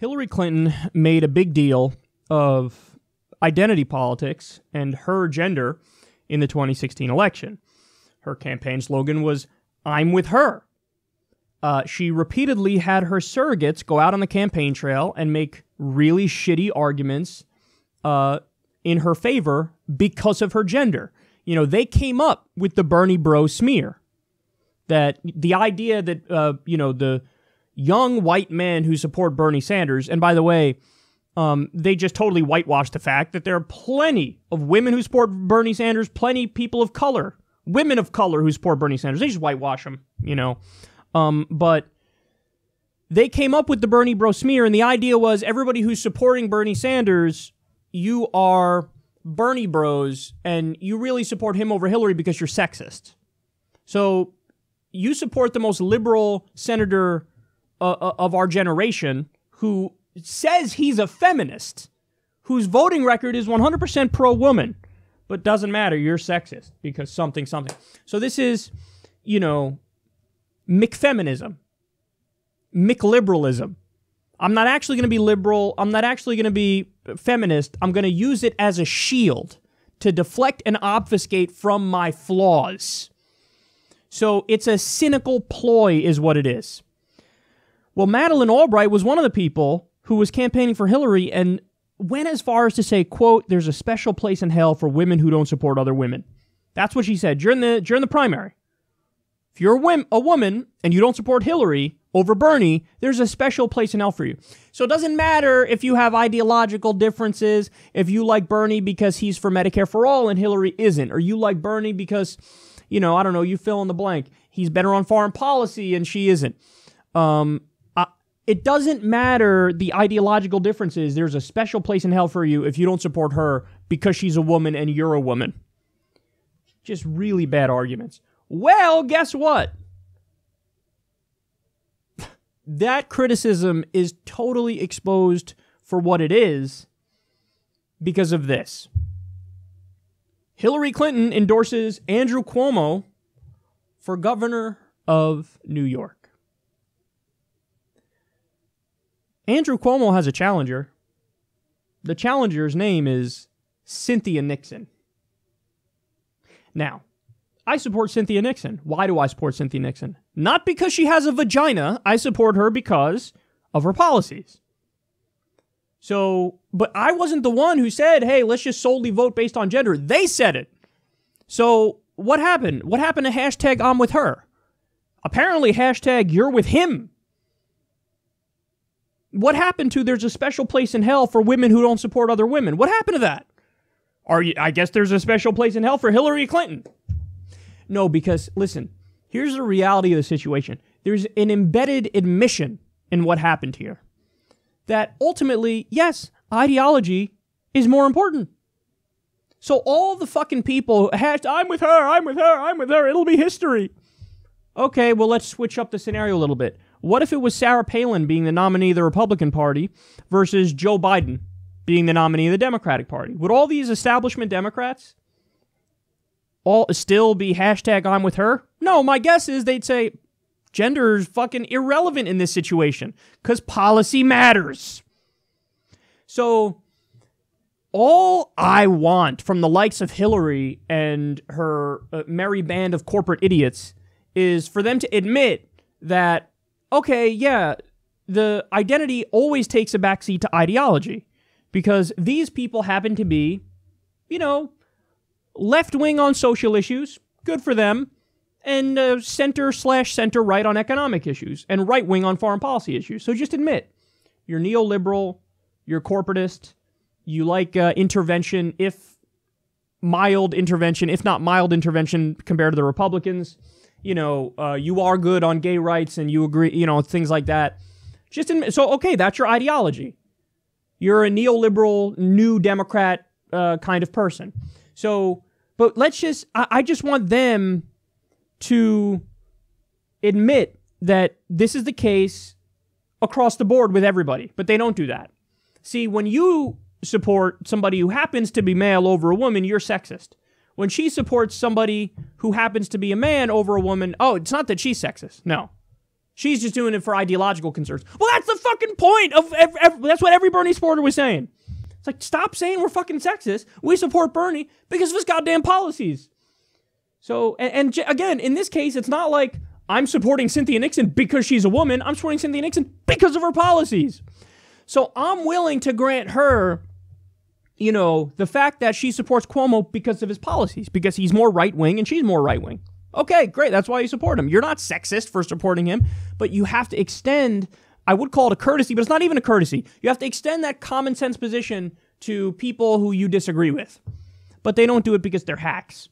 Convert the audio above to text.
Hillary Clinton made a big deal of identity politics and her gender in the 2016 election. Her campaign slogan was, "I'm with her." She repeatedly had her surrogates go out on the campaign trail and make really shitty arguments in her favor because of her gender. You know, they came up with the Bernie bro smear. That the idea that, the young white men who support Bernie Sanders, and by the way, they just totally whitewashed the fact that there are plenty of women who support Bernie Sanders, plenty people of color, women of color who support Bernie Sanders. They just whitewash them, but they came up with the Bernie bro smear, and the idea was everybody who's supporting Bernie Sanders, you are Bernie bros, and you really support him over Hillary because you're sexist. So you support the most liberal senator of our generation who says he's a feminist, whose voting record is 100% pro-woman, but doesn't matter, you're sexist because something. So this is, McFeminism, McLiberalism. I'm not actually going to be liberal. I'm not actually going to be feminist. I'm going to use it as a shield to deflect and obfuscate from my flaws. So it's a cynical ploy is what it is. Well, Madeleine Albright was one of the people who was campaigning for Hillary and went as far as to say, quote, "There's a special place in hell for women who don't support other women." That's what she said during the primary. If you're a woman and you don't support Hillary over Bernie, there's a special place in hell for you. So it doesn't matter if you have ideological differences, if you like Bernie because he's for Medicare for all and Hillary isn't, or you like Bernie because, I don't know, you fill in the blank. He's better on foreign policy and she isn't. It doesn't matter the ideological differences. There's a special place in hell for you if you don't support her because she's a woman and you're a woman. Just really bad arguments. Well, guess what? That criticism is totally exposed for what it is because of this. Hillary Clinton endorses Andrew Cuomo for governor of New York. Andrew Cuomo has a challenger. The challenger's name is Cynthia Nixon. Now, I support Cynthia Nixon. Why do I support Cynthia Nixon? Not because she has a vagina. I support her because of her policies. So, but I wasn't the one who said, hey, let's just solely vote based on gender. They said it. So what happened? What happened to hashtag I'm with her? Apparently hashtag you're with him. What happened to there's a special place in hell for women who don't support other women? What happened to that? I guess there's a special place in hell for Hillary Clinton. No, because, listen, here's the reality of the situation. There's an embedded admission in what happened here. That ultimately, yes, ideology is more important. So all the fucking people, I'm with her, it'll be history. Okay, well, let's switch up the scenario a little bit. What if it was Sarah Palin being the nominee of the Republican Party versus Joe Biden being the nominee of the Democratic Party? Would all these establishment Democrats all still be hashtag I'm with her? No, my guess is they'd say gender is fucking irrelevant in this situation because policy matters. So all I want from the likes of Hillary and her merry band of corporate idiots is for them to admit that, okay, yeah, the identity always takes a backseat to ideology because these people happen to be, left-wing on social issues, good for them, and center/center-right on economic issues, and right-wing on foreign policy issues. So just admit, you're neoliberal, you're corporatist, you like intervention, if mild intervention, if not mild intervention compared to the Republicans. You are good on gay rights and you agree, things like that. Just admit, so, okay, that's your ideology. You're a neoliberal, new Democrat kind of person. So, but I just want them to admit that this is the case across the board with everybody, but they don't do that. See, when you support somebody who happens to be male over a woman, you're sexist. When she supports somebody who happens to be a man over a woman, it's not that she's sexist. No. She's just doing it for ideological concerns. Well, that's the fucking point of that's what every Bernie supporter was saying. It's like, stop saying we're fucking sexist. We support Bernie because of his goddamn policies. So, and again, in this case, it's not like I'm supporting Cynthia Nixon because she's a woman. I'm supporting Cynthia Nixon because of her policies. So I'm willing to grant her, you know, the fact that she supports Cuomo because of his policies, because he's more right-wing and she's more right-wing. Okay, great. That's why you support him. You're not sexist for supporting him, but you have to extend, I would call it a courtesy, but it's not even a courtesy. You have to extend that common sense position to people who you disagree with. But they don't do it because they're hacks.